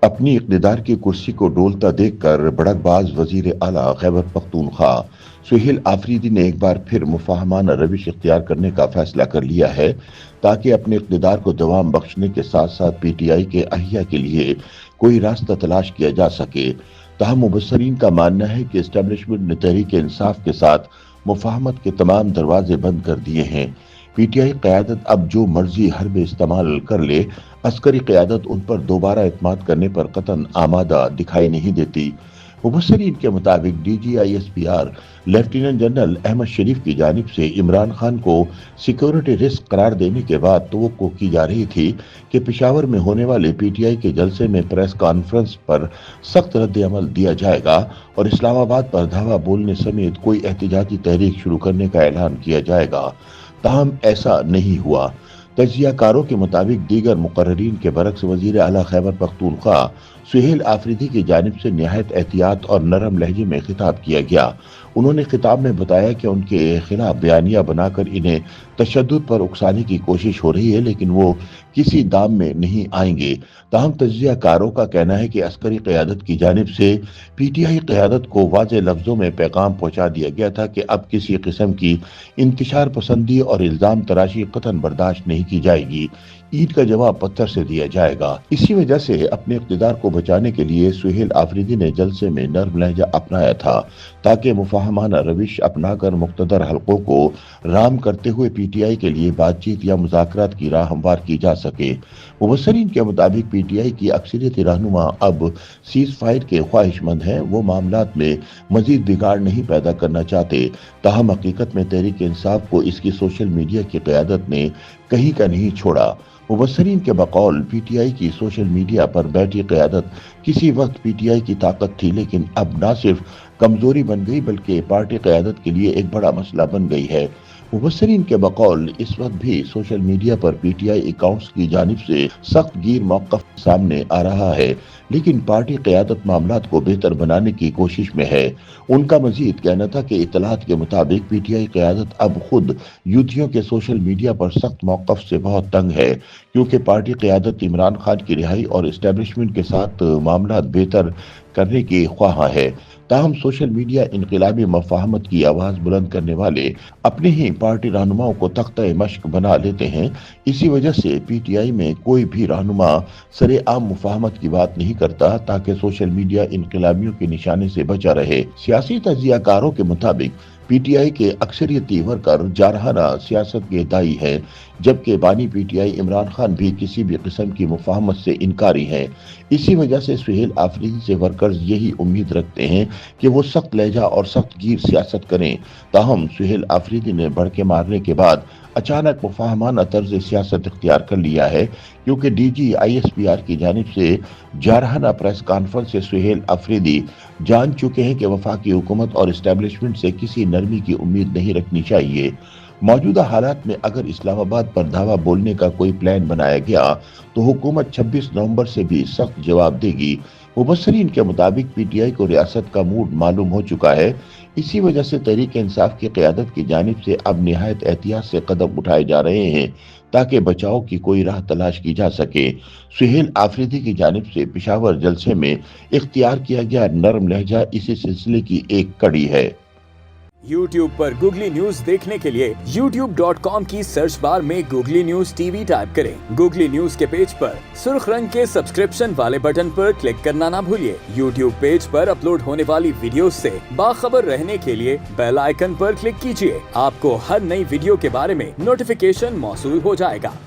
अपनी इक़्तिदार की कुर्सी को डोलता देखकर भड़कबाज वज़ीर आला खैबर पख्तूनख्वा सुहेल आफरीदी ने एक बार फिर मुफाहमाना रविश इख्तियार करने का फैसला कर लिया है ताकि अपने इक़्तिदार को दवाम बख्शने के साथ साथ पीटीआई के अहिया के लिए कोई रास्ता तलाश किया जा सके। ताहम मुबस्सरीन का मानना है कि एस्टेब्लिशमेंट ने तहरीक इंसाफ के साथ मुफाहमत के तमाम दरवाजे बंद कर दिए हैं। पीटीआई क़यादत अब जो मर्जी हरबे इस्तेमाल कर ले, अस्करी क़यादत उन पर दोबारा एतमाद करने पर कतन आमादा दिखाई नहीं देती। मुबस्सरीन के मुताबिक DGISPR लेफ्टिनेंट जनरल अहमद शरीफ की जानिब से इमरान खान को सिक्योरिटी रिस्क करार देने के बाद तवक्को की जा रही थी कि पेशावर में होने वाले पीटीआई के जलसे में प्रेस कॉन्फ्रेंस पर सख्त रद्द अमल दिया जाएगा और इस्लामाबाद पर धावा बोलने समेत कोई एहतजाजी तहरीक शुरू करने का ऐलान किया जाएगा। ताहम ऐसा नहीं हुआ। तज्जियाकारों के मुताबिक दीगर मुकर्ररीन के बरक्स वज़ीर आला खैबर पख्तूनख्वा सुहेल आफरीदी की जानिब से निहायत एहतियात और नरम लहजे में खिताब किया गया। उन्होंने खिताब में बताया कि उनके खिलाफ बयानिया बनाकर इन्हें तशद्दुद पर उकसाने की कोशिश हो रही है, लेकिन वो किसी दाम में नहीं आएंगे। ताहम तज्जियाकारों का कहना है कि अस्करी क़यादत की जानिब से पीटीआई क़यादत को वाज़ेह लफ्ज़ों में पैगाम पहुँचा दिया गया था कि अब किसी किस्म की इंतशार पसंदी और इल्ज़ाम तराशी कतन बर्दाश्त नहीं की जाएगी। ईद का जवाब पत्थर से दिया जाएगा। इसी वजह से अपने इक़्तिदार को बचाने के लिए सुहेल आफरीदी ने जलसे में नर्म लहजा अपनाया था ताकि मुफाहमाना रविश अपनाकर मुक़्तदर हलकों को राम करते हुए पीटीआई के लिए बातचीत या मुज़ाकरात की राह हमवार की जा सके। मुबस्सरीन के मुताबिक पीटीआई की अक्सरियत रहनुमा अब सीज़ फायर के ख्वाहिशमंद हैं। वो मामलात में मजीद बिगाड़ नहीं पैदा करना चाहते। ताहम हकीकत में तहरीक इंसाफ को इसकी सोशल मीडिया की क़यादत ने कहीं का नहीं छोड़ा। मुबस्सरीन के बकौल पीटीआई की सोशल मीडिया पर बैठी क़यादत किसी वक्त पीटीआई की ताकत थी, लेकिन अब न सिर्फ कमजोरी बन गई बल्कि पार्टी क़यादत के लिए एक बड़ा मसला बन गई है। मुबस्सरीन के बकौल इस वक्त भी सोशल मीडिया पर पीटीआई अकाउंट्स की जानिब से सख्त गिर मौक़िफ़ सामने आ रहा है, लेकिन पार्टी क़यादत मामलात को बेहतर बनाने की कोशिश में है। उनका मजीद कहना था कि इत्तलात के मुताबिक पीटीआई क़यादत अब खुद यूथियों के सोशल मीडिया पर सख्त मौक़िफ़ से बहुत तंग है, क्योंकि पार्टी क़यादत इमरान खान की रिहाई और इस्टेब्लिशमेंट के साथ मामलात बेहतर करने की ख्वाह है। ताहम सोशल मीडिया इनकलाबी मफाहमत की आवाज़ बुलंद करने वाले अपने ही पार्टी रहनुमाओं को तख्ता मश्क बना लेते हैं। इसी वजह से पीटीआई में कोई भी रहनुमा सरे आम मुफाहमत की बात नहीं करता ताकि सोशल मीडिया इनकलाबियों के निशाने से बचा रहे। सियासी तज्जियाकारों के मुताबिक पीटीआई के अक्सरियती वर्कर जारहाना सियासत के दाई हैं, जबकि बानी पीटीआई इमरान खान भी किसी भी किस्म की मुफाहमत से इनकारी हैं। इसी वजह से सुहेल आफरीदी से वर्कर्स यही उम्मीद रखते हैं कि वो सख्त लहजा और सख्त गिर सियासत करें। ताहम सुहेल आफरीदी ने भड़के मारने के बाद अचानक मुफाहमाना तर्ज सियासत इख्तियार कर लिया है, क्योंकि DGISPR की जानिब से जारहाना प्रेस कॉन्फ्रेंस से सुहेल आफरीदी जान चुके हैं कि वफाकी हुकूमत और इस्टेब्लिशमेंट से किसी नरमी की उम्मीद नहीं रखनी चाहिए। मौजूदा हालात में अगर इस्लामाबाद पर धावा बोलने का कोई प्लान बनाया गया तो हुकूमत 26 नवंबर से भी सख्त जवाब देगी। मुबस्सरीन के मुताबिक पीटीआई को रियासत का मूड मालूम हो चुका है। इसी वजह से तहरीक इंसाफ की क़यादत की जानिब से अब निहायत एहतियात से कदम उठाए जा रहे हैं ताकि बचाव की कोई राह तलाश की जा सके। सुहेल आफरीदी की जानिब से पेशावर जलसे में इख्तियार किया गया नरम लहजा इसी सिलसिले की एक कड़ी है। YouTube पर गूगली न्यूज देखने के लिए youtube.com की सर्च बार में गूगली न्यूज टीवी टाइप करें। गूगली न्यूज के पेज पर सुर्ख रंग के सब्सक्रिप्शन वाले बटन पर क्लिक करना ना भूलिए। YouTube पेज पर अपलोड होने वाली वीडियोस से बाखबर रहने के लिए बेल आइकन पर क्लिक कीजिए। आपको हर नई वीडियो के बारे में नोटिफिकेशन मौसूल हो जाएगा।